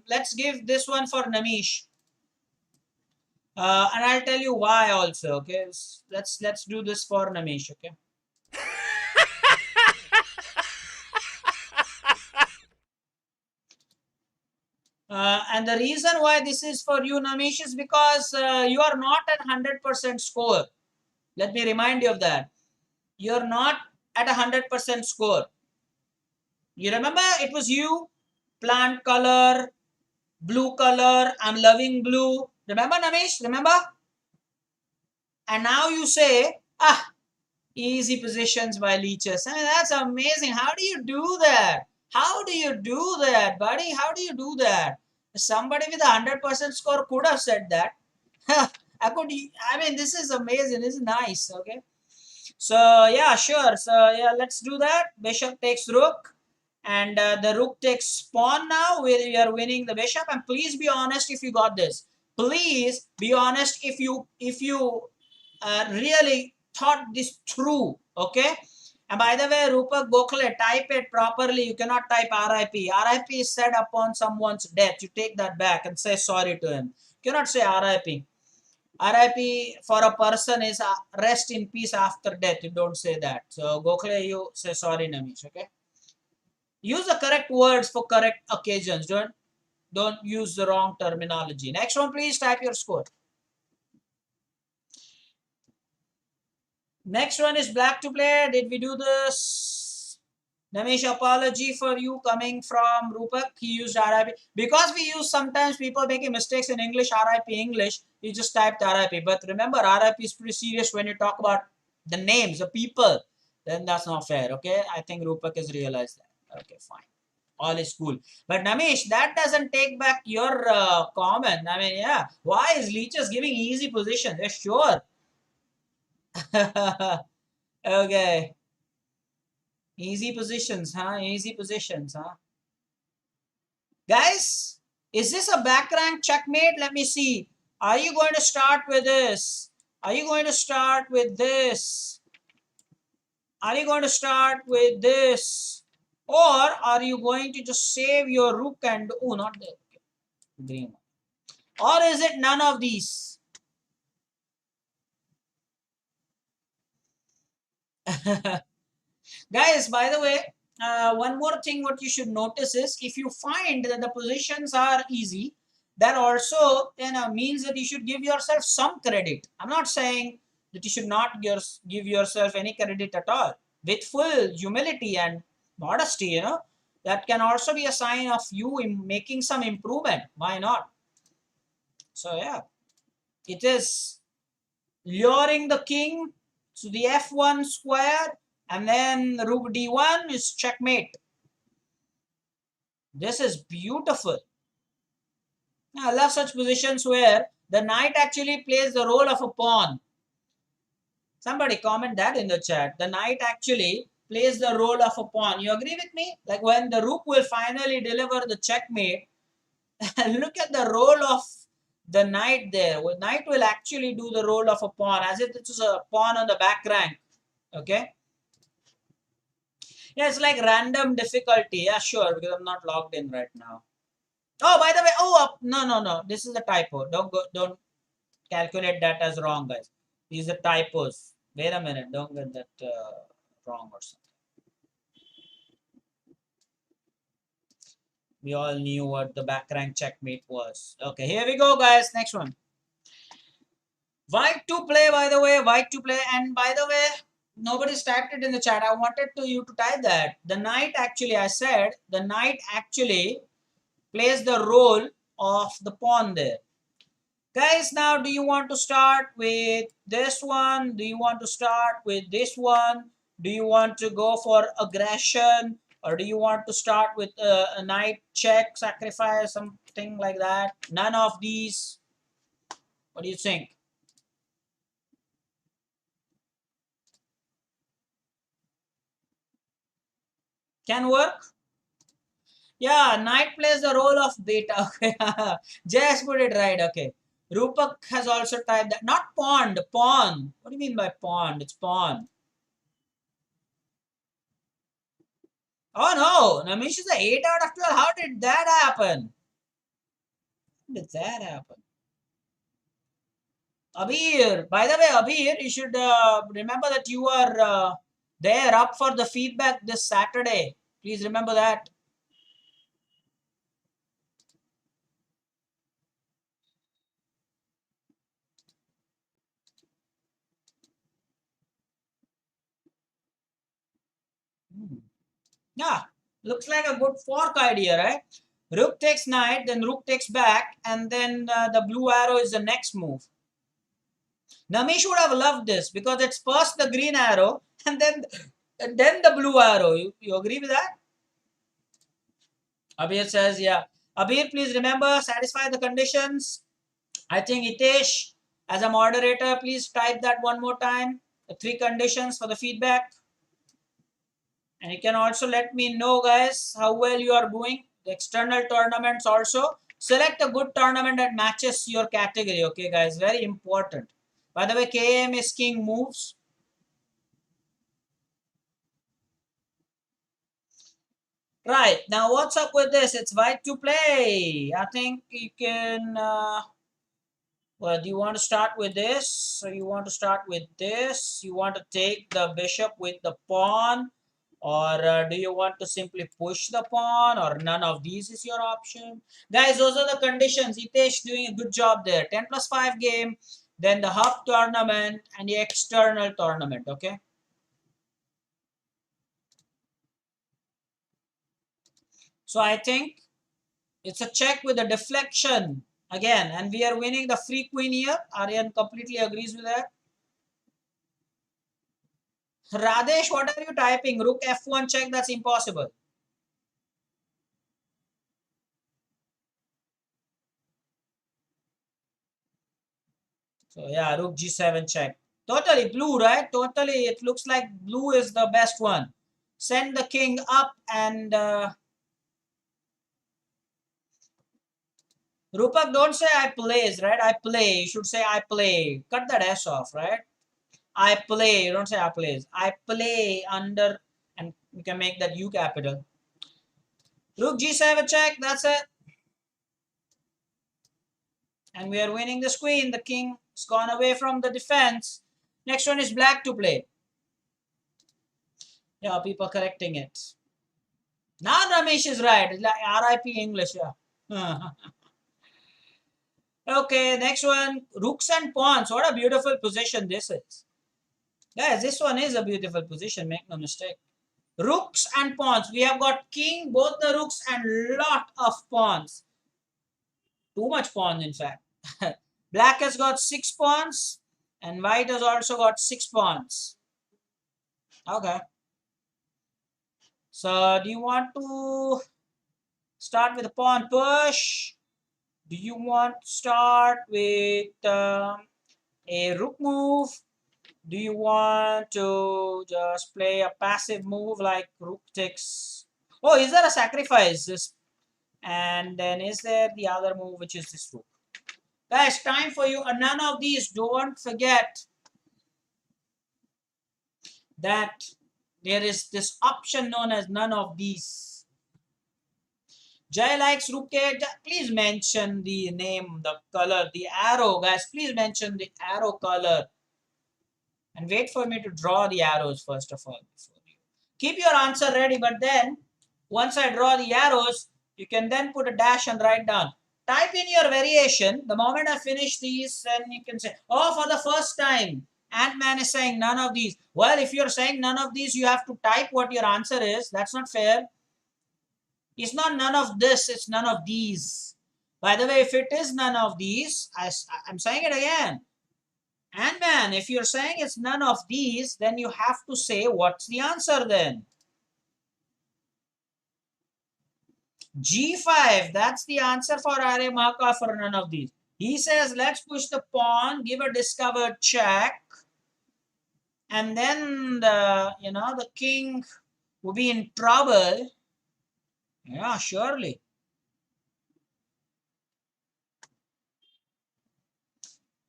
Let's give this one for Namish. And I'll tell you why also. Okay, let's do this for Namish. Okay. And the reason why this is for you, Namish, is because you are not at 100% score. Let me remind you of that. You're not at 100% score. You remember it was you, plant color, blue color, I'm loving blue. Remember, Namish? Remember? And now you say, easy positions by leeches. I mean, that's amazing. How do you do that? How do you do that, buddy? How do you do that? Somebody with 100% score could have said that. I mean, this is amazing. This is nice. Okay. So yeah, sure. So yeah, let's do that. Bishop takes rook, and the rook takes pawn. Now we are winning the bishop. And please be honest if you got this. Please be honest if you really thought this through. Okay. And by the way, Rupak Gokhale, type it properly. You cannot type RIP. RIP is said upon someone's death. You take that back and say sorry to him. You cannot say RIP. RIP for a person is rest in peace after death. You don't say that. So Gokhale, you say sorry, Namish. Okay. Use the correct words for correct occasions. Don't use the wrong terminology. Next one, please type your score. Next one is black to play. Did we do this? Namish, apology for you coming from Rupak. He used RIP. Because we use sometimes people making mistakes in English, RIP English, you just typed RIP. But remember, RIP is pretty serious when you talk about the names, the people. Then that's not fair, okay? I think Rupak has realized that. Okay, fine. All is cool. But Namish, that doesn't take back your comment. I mean, yeah. Why is Leeches giving easy position? Yeah, sure. Okay. Easy positions, huh? Easy positions, huh? Guys, is this a back rank checkmate? Let me see. Are you going to start with this? Are you going to start with this? Are you going to start with this? Or are you going to just save your rook and... Oh, not the green. Or is it none of these? Guys, by the way, one more thing what you should notice is if you find that the positions are easy, that also means that you should give yourself some credit. I'm not saying that you should not give yourself any credit at all. With full humility and modesty, that can also be a sign of you in making some improvement. Why not? So yeah, it is luring the king to the f1 square, and then rook d1 is checkmate. This is beautiful. I love such positions where the knight actually plays the role of a pawn. Somebody comment that in the chat. The knight actually plays the role of a pawn. You agree with me? Like when the rook will finally deliver the checkmate, look at the role of the knight there. The knight will actually do the role of a pawn as if it was a pawn on the back rank. Okay. Yeah, it's like random difficulty. Yeah, sure, because I'm not logged in right now. Oh, by the way, no. This is a typo. Don't calculate that as wrong, guys. These are typos. Wait a minute. Don't get that wrong or something. We all knew what the back rank checkmate was. Okay, here we go, guys. Next one. White to play, by the way. White to play. And by the way, nobody's typed it in the chat. I wanted you to type that. The knight actually, I said, the knight actually plays the role of the pawn there. Guys, now do you want to start with this one? Do you want to start with this one? Do you want to go for aggression? Or do you want to start with a knight check, sacrifice, something like that? None of these. What do you think? Can work? Yeah, knight plays the role of beta. Okay, just put it right. Okay. Rupak has also typed that. Not pawn, pawn. What do you mean by pawn? It's pawn. Oh no, Namish is a 8 out of 12. How did that happen? How did that happen? Abir, by the way, Abir, you should remember that you are there up for the feedback this Saturday. Please remember that. Hmm. Yeah, looks like a good fork idea, right? Rook takes knight, then rook takes back, and then the blue arrow is the next move. Namish would have loved this because it's first the green arrow and then the blue arrow. You agree with that? Abir says, yeah. Abir, please remember, satisfy the conditions. I think Hitesh, as a moderator, please type that one more time. The 3 conditions for the feedback. And you can also let me know, guys, how well you are doing. The external tournaments also. Select a good tournament that matches your category. Okay, guys, very important. By the way, KM is king moves. Right, now what's up with this? It's white to play. I think you can... well, do you want to start with this? So you want to start with this? You want to take the bishop with the pawn? Or do you want to simply push the pawn? Or none of these is your option? Guys, those are the conditions. Hitesh doing a good job there. 10 plus 5 game, then the hub tournament, and the external tournament, okay? So I think it's a check with a deflection again. And we are winning the free queen here. Aryan completely agrees with that. Radesh, what are you typing? Rook F1 check, that's impossible. So yeah, Rook G7 check. Totally blue, right? Totally, it looks like blue is the best one. Send the king up and Rupak, don't say I plays, right? I play. You should say I play. Cut that S off, right? I play. You don't say I plays. I play under, and you can make that U capital. Rook G7 check, that's it. And we are winning this queen. The king has gone away from the defense. Next one is black to play. Yeah, people correcting it. Now Ramesh is right. It's like RIP English, yeah. Okay, next one. Rooks and pawns. What a beautiful position this is. Guys, this one is a beautiful position. Make no mistake. Rooks and pawns. We have got king, both the rooks, and lot of pawns. Too much pawns, in fact. Black has got 6 pawns, and white has also got 6 pawns. Okay. So, do you want to start with a pawn push? Do you want to start with a rook move? Do you want to just play a passive move like rook takes? Oh, is there a sacrifice? And then is there the other move, which is this rook? Guys, time for you. None of these. Don't forget that there is this option known as none of these. Jay likes rook 8. Please mention the name, the color, the arrow. Guys, please mention the arrow color. And wait for me to draw the arrows first of all. Keep your answer ready, but then once I draw the arrows, you can then put a dash and write down. Type in your variation. The moment I finish these, then you can say, oh, for the first time, Ant-Man is saying none of these. Well, if you're saying none of these, you have to type what your answer is. That's not fair. It's not none of this, it's none of these. By the way, if it is none of these, I'm saying it again. Ant-Man, if you're saying it's none of these, then you have to say what's the answer then. G5. That's the answer for Arya Mahaka for none of these. He says, let's push the pawn, give a discovered check, and then the king will be in trouble. Yeah, surely.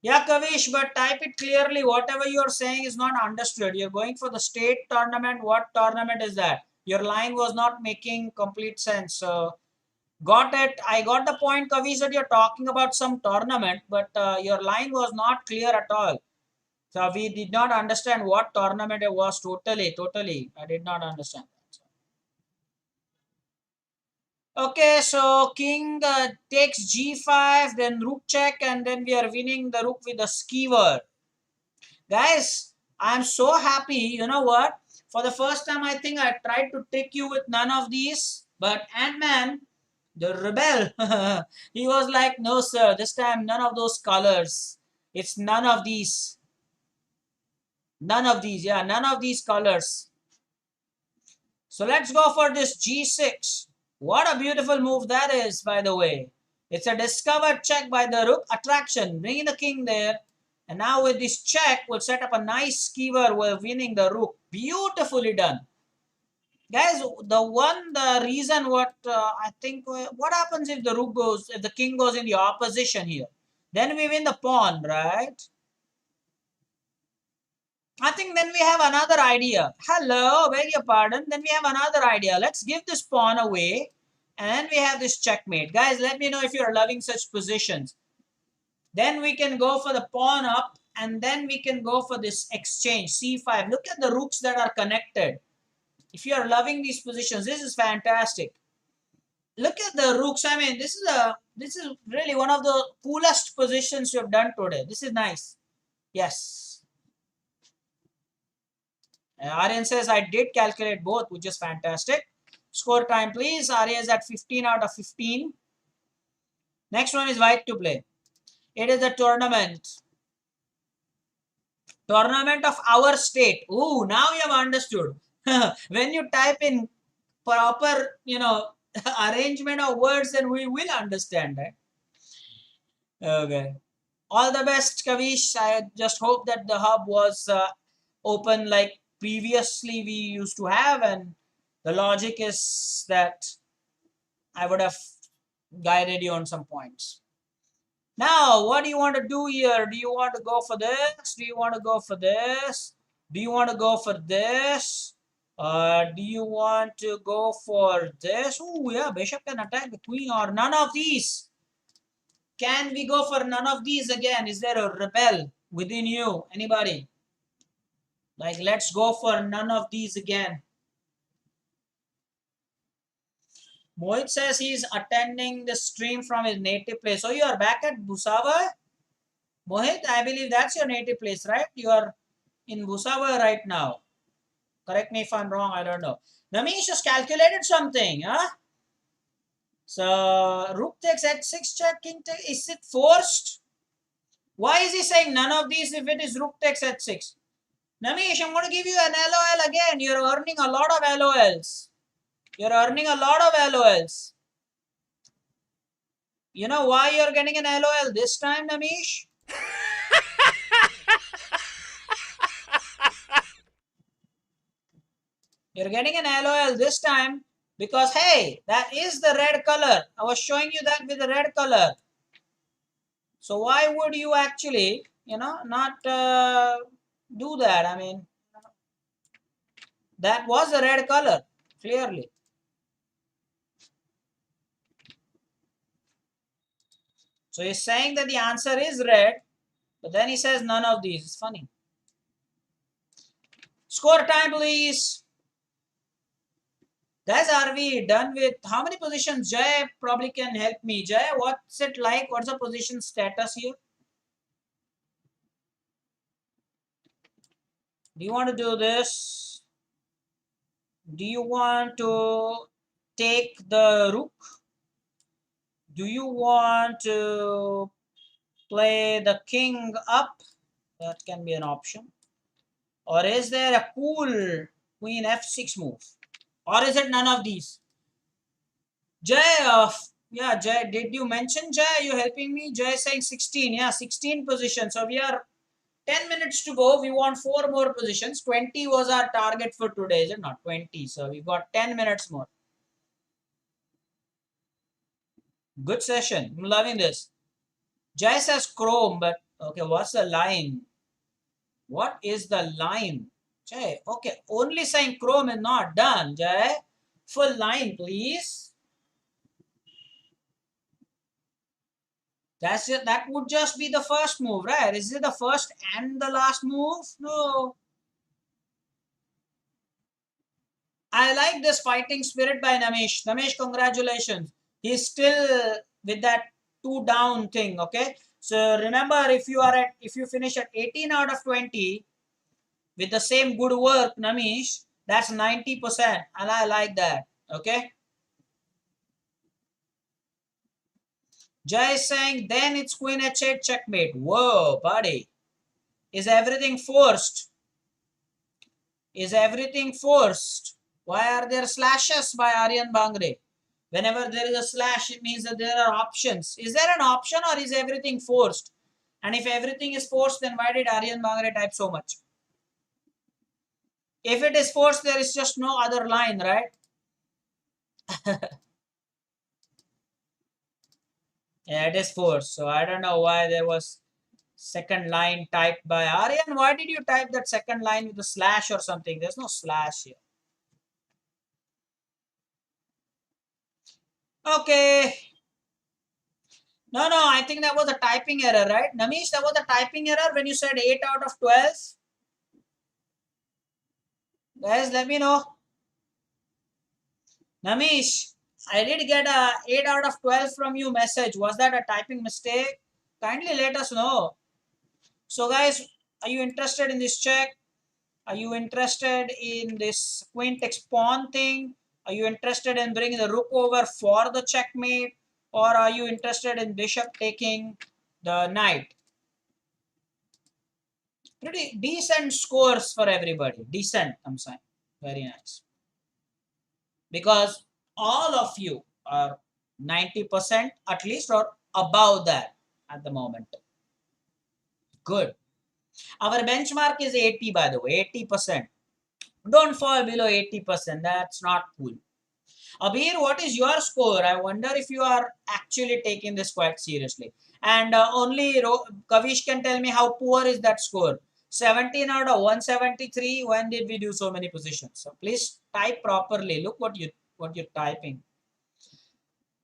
Yeah, Kavish, but type it clearly. Whatever you're saying is not understood. You're going for the state tournament. What tournament is that? Your line was not making complete sense. So, got it. I got the point, Kavish, that you're talking about some tournament, but your line was not clear at all. So, we did not understand what tournament it was. Totally, totally. I did not understand. Okay, so king takes g5, then rook check, and then we are winning the rook with a skewer. Guys, I'm so happy. You know what? For the first time, I think I tried to trick you with none of these, but Ant-Man, the rebel, he was like, no, sir, this time none of those colors. It's none of these. None of these, yeah, none of these colors. So let's go for this g6. What a beautiful move that is, by the way. It's a discovered check by the rook attraction, bringing the king there. And now with this check, we'll set up a nice skewer while winning the rook. Beautifully done. Guys, the reason what I think, what happens if the rook goes, if the king goes in the opposition here? Then we win the pawn, right? I think then we have another idea. Hello, beg your pardon. Then we have another idea. Let's give this pawn away. And we have this checkmate. Guys, let me know if you're loving such positions. Then we can go for the pawn up. And then we can go for this exchange, c5. Look at the rooks that are connected. If you are loving these positions, this is fantastic. Look at the rooks. I mean, this is really one of the coolest positions you have done today. This is nice. Yes. Aryan says, I did calculate both, which is fantastic. Score time, please. Arya is at 15 out of 15. Next one is white to play. It is a tournament. Tournament of our state. Ooh, now you have understood. When you type in proper, arrangement of words, then we will understand that. Okay. All the best, Kavish. I just hope that the hub was open like previously we used to have, and the logic is that I would have guided you on some points. Now, what do you want to do here? Do you want to go for this? Do you want to go for this? Do you want to go for this? Do you want to go for this? Oh, yeah, bishop can attack the queen or none of these. Can we go for none of these again? Is there a rebel within you? Anybody? Like, let's go for none of these again. Mohit says he's attending the stream from his native place. So you are back at Bhusavar? Mohit, I believe that's your native place, right? You are in Bhusavar right now. Correct me if I'm wrong, I don't know. Namish just calculated something, huh? So, rook takes h6 check, king takes, is it forced? Why is he saying none of these if it is rook takes h6? Namish, I'm going to give you an LOL again. You're earning a lot of LOLs. You're earning a lot of LOLs. You know why you're getting an LOL this time, Namish? You're getting an LOL this time because, hey, that is the red color. I was showing you that with the red color. So why would you actually, not do that? I mean, that was the red color, clearly. So he's saying that the answer is red, but then he says none of these. It's funny. Score time, please. Guys, are we done with how many positions? Jay probably can help me. Jay, what's it like? What's the position status here? Do you want to do this? Do you want to take the rook? Do you want to play the king up? That can be an option. Or is there a cool queen f6 move? Or is it none of these? Jay, yeah, Jay, did you mention Jay? Are you helping me? Jay is saying 16. Yeah, 16 positions. So we are 10 minutes to go. We want four more positions. 20 was our target for today, is it not? 20. So we've got 10 minutes more. Good session. I'm loving this. Jay says Chrome, but okay, what's the line? What is the line? Jay, okay, only saying Chrome is not done. Jay, full line, please. That's it. That would just be the first move, right? Is it the first and the last move? No. I like this fighting spirit by Namesh. Namesh, congratulations. He's still with that two down thing. Okay. So remember, if you finish at 18 out of 20 with the same good work, Namesh, that's 90%, and I like that. Okay. Jay is saying then it's Queen H8 checkmate. Whoa, buddy. Is everything forced? Is everything forced? Why are there slashes by Aryan Bangre? Whenever there is a slash, it means that there are options. Is there an option or is everything forced? And if everything is forced, then why did Aryan Bangre type so much? If it is forced, there is just no other line, right? Yeah, it is forced. So I don't know why there was second line typed by Aryan. Why did you type that second line with a slash or something? There's no slash here. Okay. No, I think that was a typing error, right? Namish, that was a typing error when you said 8 out of 12. Guys, let me know. Namish, I did get a 8 out of 12 from you message. Was that a typing mistake? Kindly let us know. So guys, are you interested in this check? Are you interested in this queen takes pawn thing? Are you interested in bringing the rook over for the checkmate? Or are you interested in bishop taking the knight? Pretty decent scores for everybody. Decent, I'm saying. Very nice. Because all of you are 90% at least or above that at the moment. Good. Our benchmark is 80, by the way, 80%. Don't fall below 80%. That's not cool. Abir, what is your score? I wonder if you are actually taking this quite seriously. And only Kavish can tell me how poor is that score. 17 out of 173. When did we do so many positions? So please type properly. Look what you're typing.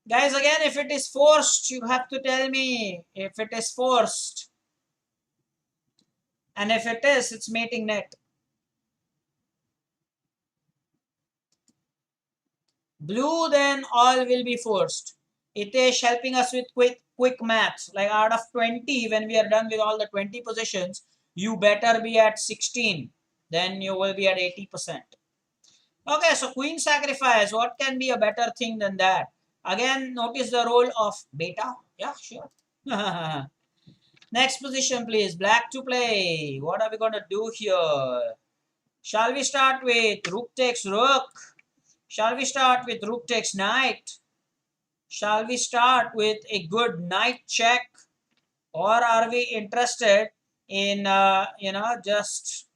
Guys, again, if it is forced, you have to tell me if it is forced. And if it is, it's mating net. Blue, then all will be forced. Itesh helping us with quick maths. Like out of 20, when we are done with all the 20 positions, you better be at 16. Then you will be at 80%. Okay, so queen sacrifice. What can be a better thing than that? Again, notice the role of beta. Yeah, sure. Next position, please. Black to play. What are we going to do here? Shall we start with rook takes rook? Shall we start with rook takes knight? Shall we start with a good knight check? Or are we interested in, just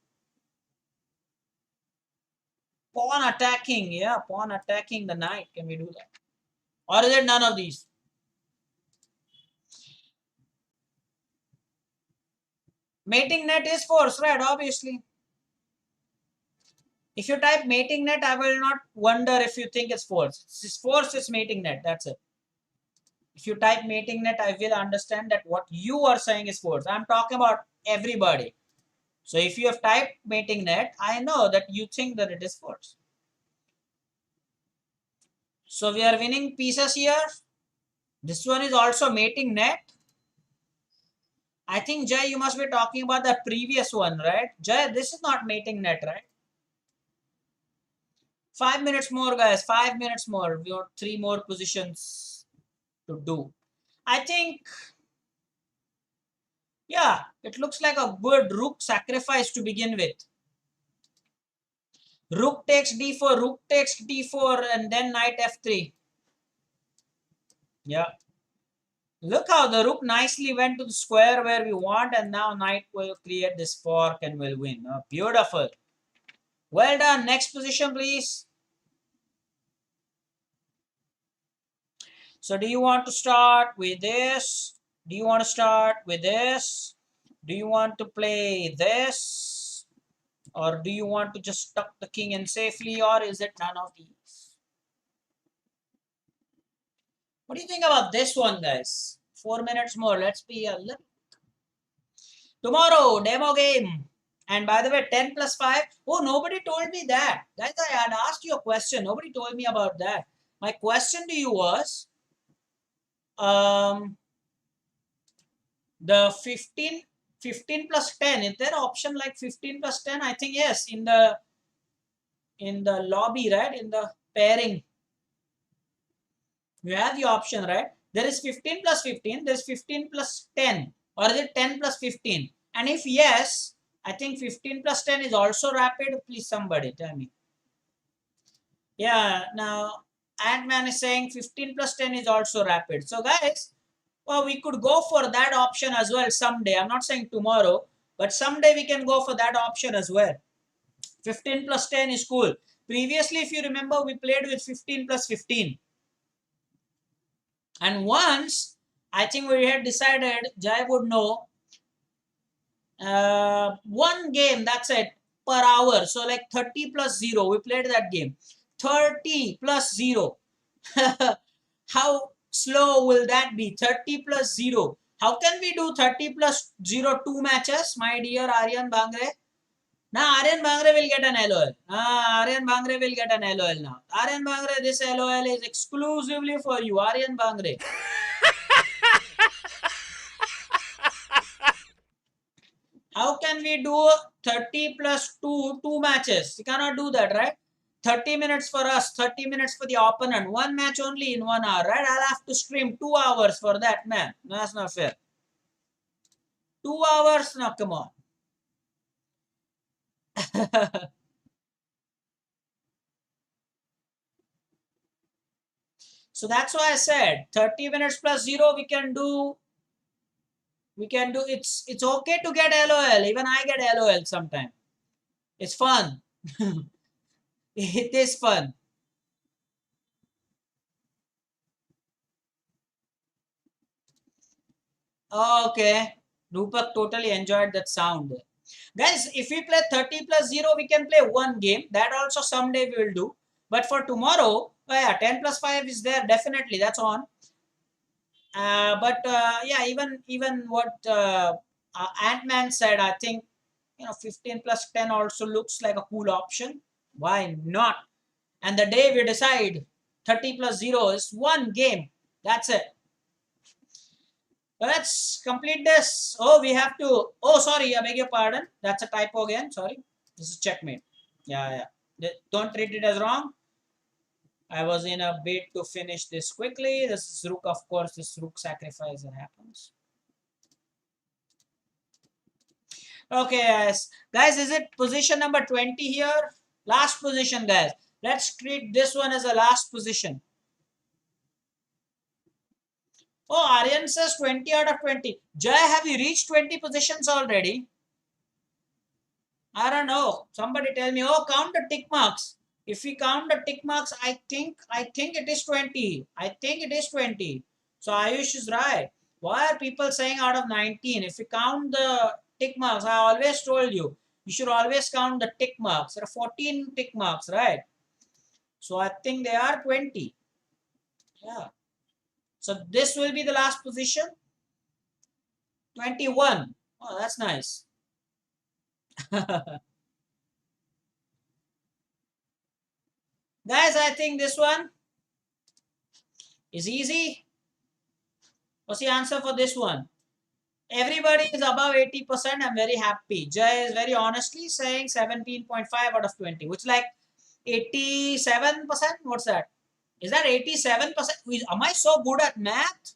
pawn attacking? Yeah, pawn attacking the knight. Can we do that? Or is it none of these? Mating net is force, right? Obviously. If you type mating net, I will not wonder if you think it's force. It's force, it's mating net. That's it. If you type mating net, I will understand that what you are saying is force. I'm talking about everybody. So if you have typed mating net, I know that you think that it is force. So we are winning pieces here. This one is also mating net. I think, Jay, you must be talking about the previous one, right? Jay, this is not mating net, right? 5 minutes more, guys. 5 minutes more. We have 3 more positions to do. I think, yeah, it looks like a good rook sacrifice to begin with. Rook takes d4, and then knight f3. Yeah. Look how the rook nicely went to the square where we want, and now knight will create this fork and will win. Oh, beautiful. Well done. Next position, please. So do you want to start with this? Do you want to start with this? Do you want to play this? Or do you want to just tuck the king in safely, or is it none of these? What do you think about this one, guys? 4 minutes more. Let's be a little. Tomorrow, demo game. And by the way, 10 plus 5. Oh, nobody told me that. Guys, I had asked you a question. Nobody told me about that. My question to you was, um, the 15 plus 10, is there an option like 15 plus 10? I think yes, in the lobby, right? In the pairing, you have the option, right? There is 15 plus 15, there is 15 plus 10, or is it 10 plus 15? And if yes, I think 15 plus 10 is also rapid. Please somebody tell me. Yeah, now Ant-Man is saying 15 plus 10 is also rapid. So guys, well, we could go for that option as well someday. I'm not saying tomorrow, but someday we can go for that option as well. 15 plus 10 is cool. Previously, if you remember, we played with 15 plus 15. And once, I think we had decided, Jai would know, one game, that's it, per hour. So like 30 plus 0, we played that game. 30 plus 0. How slow will that be? 30 plus 0. How can we do 30 plus 0 two matches, my dear Aryan Bangre? Now Aryan Bangre will get an LOL. Aryan Bangre will get an LOL now. Aryan Bangre, this LOL is exclusively for you, Aryan Bangre. How can we do 30 plus 2, two matches? You cannot do that, right? 30 minutes for us, 30 minutes for the opponent. One match only in 1 hour, right? I'll have to stream 2 hours for that, man. No, that's not fair. 2 hours? No, come on. So that's why I said 30 minutes plus 0 we can do it's okay to get LOL. Even I get LOL sometime. It's fun. It is fun. Okay. Rupak totally enjoyed that sound. Guys, if we play 30 plus 0, we can play one game. That also someday we will do. But for tomorrow, oh yeah, 10 plus 5 is there. Definitely, that's on. But yeah, even what Ant-Man said, I think 15 plus 10 also looks like a cool option. Why not? And the day we decide 30 plus 0 is one game. That's it. Let's complete this. Oh, we have to. Oh, sorry. I beg your pardon. That's a typo again. Sorry. This is checkmate. Yeah, yeah. Don't treat it as wrong. I was in a bid to finish this quickly. This is rook, of course. This rook sacrifice that happens. Okay, guys. Guys, is it position number 20 here? Last position, guys. Let's treat this one as a last position. Oh, Aryan says 20 out of 20. Jay, have you reached 20 positions already? I don't know. Somebody tell me. Oh, count the tick marks. If we count the tick marks, I think it is 20. I think it is 20. So Ayush is right. Why are people saying out of 19? If we count the tick marks, I always told you, you should always count the tick marks. There are 14 tick marks, right? So I think they are 20. Yeah. So this will be the last position. 21. Oh, that's nice. Guys, I think this one is easy. What's the answer for this one? Everybody is above 80%. I'm very happy. Jay is very honestly saying 17.5 out of 20, which like 87%. What's that? Is that 87%? Am I so good at math?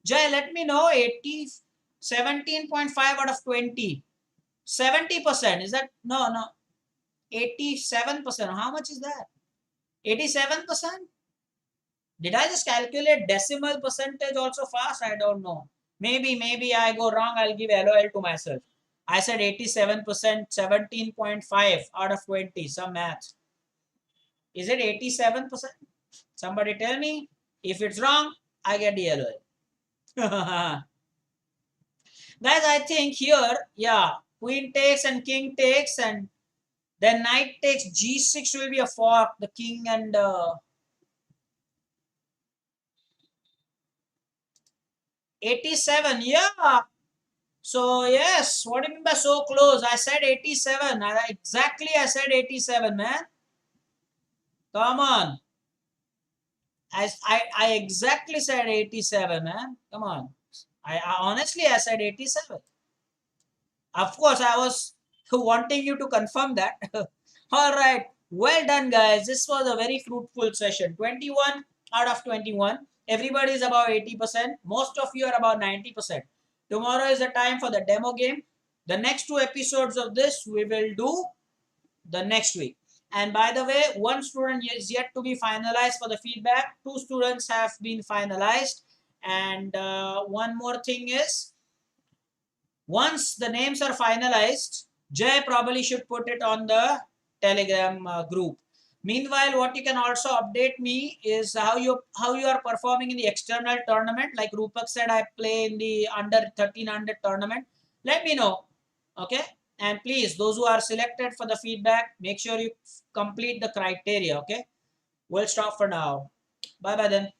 Jay, let me know. 17.5 out of 20. 70%. Is that? No, no. 87%. How much is that? 87%? Did I just calculate decimal percentage also fast? I don't know. Maybe I go wrong. I'll give LOL to myself. I said 87%, 17.5 out of 20. Some math. Is it 87%? Somebody tell me. If it's wrong, I get the LOL. Guys, I think here, yeah, queen takes and king takes, and then knight takes g6 will be a fork. The king and 87. Yeah. So yes, what do you mean by so close? I said 87. Exactly, I said 87, man. Come on. I exactly said 87, man. Come on. I honestly I said 87. Of course, I was wanting you to confirm that. All right. Well done, guys. This was a very fruitful session. 21 out of 21. Everybody is about 80%. Most of you are about 90%. Tomorrow is the time for the demo game. The next two episodes of this we will do the next week. And by the way, one student is yet to be finalized for the feedback. Two students have been finalized. And one more thing is, once the names are finalized, Jay probably should put it on the Telegram group. Meanwhile, what you can also update me is how you are performing in the external tournament. Like Rupak said, I play in the under 1300 tournament. Let me know, okay? And please, those who are selected for the feedback, make sure you complete the criteria, okay? We'll stop for now. Bye bye then.